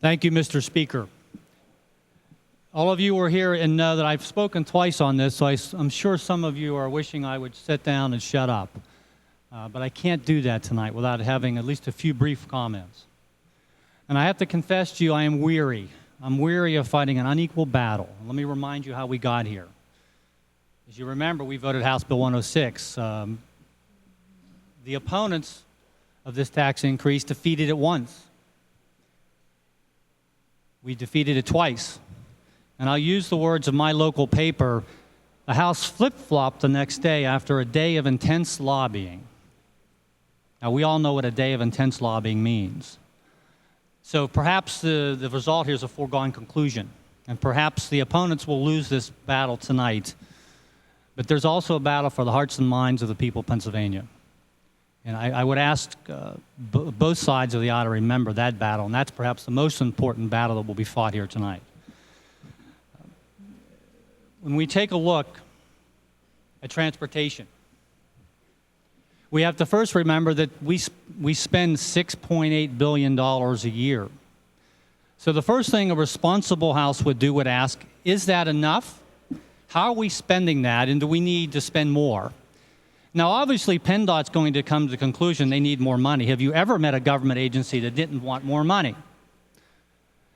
Thank you, Mr. Speaker. All of you are here and know that I've spoken twice on this, so I'm sure some of you are wishing I would sit down and shut up. But I can't do that tonight without having at least a few brief comments. And I have to confess to you, I am weary. I'm weary of fighting an unequal battle. Let me remind you how we got here. As you remember, we voted House Bill 106. The opponents of this tax increase defeated it once. We defeated it twice. And I'll use the words of my local paper, the House flip-flopped the next day after a day of intense lobbying. Now, we all know what a day of intense lobbying means. So perhaps the result here is a foregone conclusion, and perhaps the opponents will lose this battle tonight. But there's also a battle for the hearts and minds of the people of Pennsylvania. And I would ask both sides of the aisle to remember that battle, and that's perhaps the most important battle that will be fought here tonight. When we take a look at transportation, we have to first remember that we spend $6.8 billion a year. So the first thing a responsible House would do would ask, is that enough? How are we spending that, and do we need to spend more? Now, obviously, PennDOT's going to come to the conclusion they need more money. Have you ever met a government agency that didn't want more money?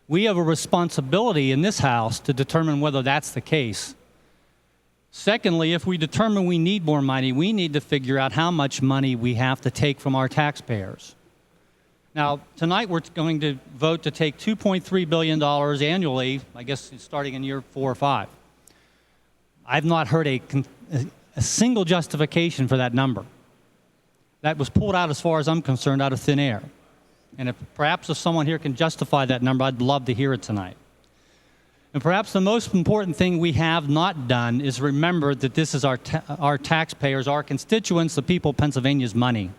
We have a responsibility in this House to determine whether that's the case. Secondly, if we determine we need more money, we need to figure out how much money we have to take from our taxpayers. Now, tonight we're going to vote to take $2.3 billion annually, I guess starting in year 4 or 5. I've not heard a single justification for that number. That was pulled out, as far as I'm concerned, out of thin air. And perhaps if someone here can justify that number, I'd love to hear it tonight. And perhaps the most important thing we have not done is remember that this is our taxpayers, our constituents, the people of Pennsylvania's money.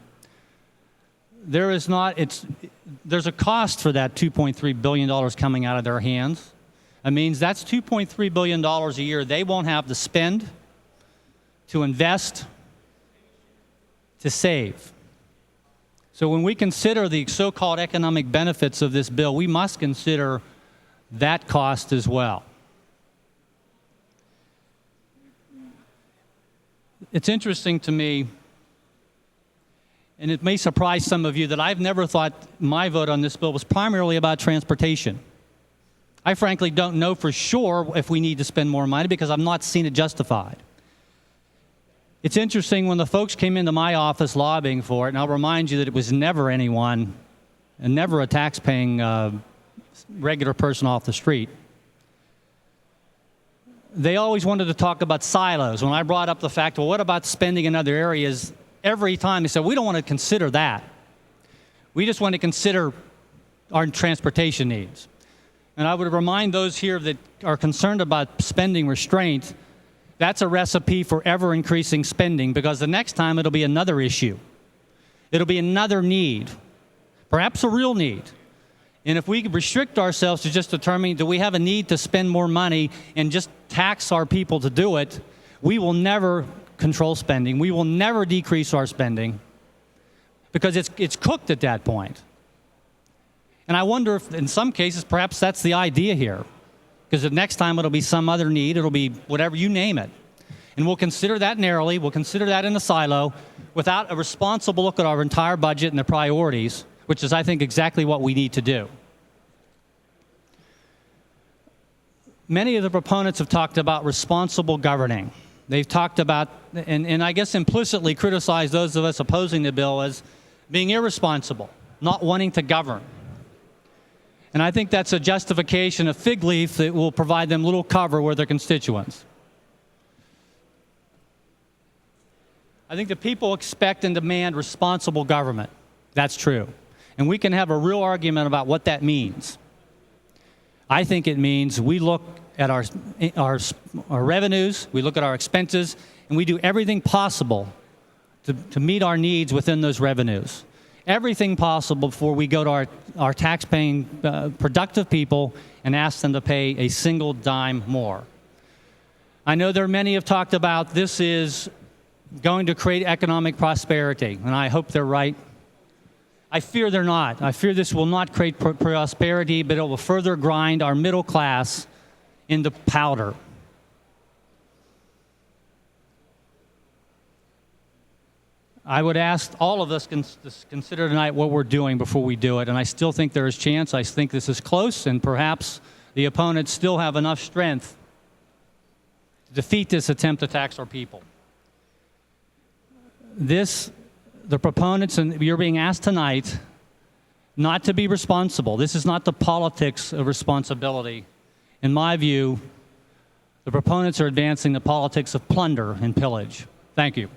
There's a cost for that $2.3 billion coming out of their hands. That means that's $2.3 billion a year they won't have to spend, to invest, to save. So when we consider the so-called economic benefits of this bill, we must consider that cost as well. It's interesting to me, and it may surprise some of you, that I've never thought my vote on this bill was primarily about transportation. I frankly don't know for sure if we need to spend more money because I've not seen it justified. It's interesting, when the folks came into my office lobbying for it, and I'll remind you that it was never anyone, and never a tax-paying regular person off the street. They always wanted to talk about silos. When I brought up the fact, well, what about spending in other areas? Every time they said, we don't want to consider that. We just want to consider our transportation needs. And I would remind those here that are concerned about spending restraint, that's a recipe for ever-increasing spending, because the next time it'll be another issue. It'll be another need, perhaps a real need. And if we restrict ourselves to just determining, do we have a need to spend more money and just tax our people to do it, we will never control spending. We will never decrease our spending, because it's cooked at that point. And I wonder if, in some cases, perhaps that's the idea here. Because the next time it'll be some other need, it'll be whatever you name it. And we'll consider that narrowly, we'll consider that in a silo, without a responsible look at our entire budget and the priorities, which is, I think, exactly what we need to do. Many of the proponents have talked about responsible governing. They've talked about, and I guess implicitly criticized those of us opposing the bill as being irresponsible, not wanting to govern. And I think that's a justification, a fig leaf that will provide them little cover with their constituents. I think the people expect and demand responsible government. That's true. And we can have a real argument about what that means. I think it means we look at our revenues, we look at our expenses, and we do everything possible to meet our needs within those revenues. Everything possible before we go to our tax-paying productive people and ask them to pay a single dime more. I know there are many have talked about this is going to create economic prosperity, and I hope they're right. I fear they're not. I fear this will not create prosperity, but it will further grind our middle class into powder. I would ask all of us to consider tonight what we're doing before we do it, and I still think there is chance. I think this is close, and perhaps the opponents still have enough strength to defeat this attempt to tax our people. The proponents, and you're being asked tonight not to be responsible. This is not the politics of responsibility. In my view, the proponents are advancing the politics of plunder and pillage. Thank you.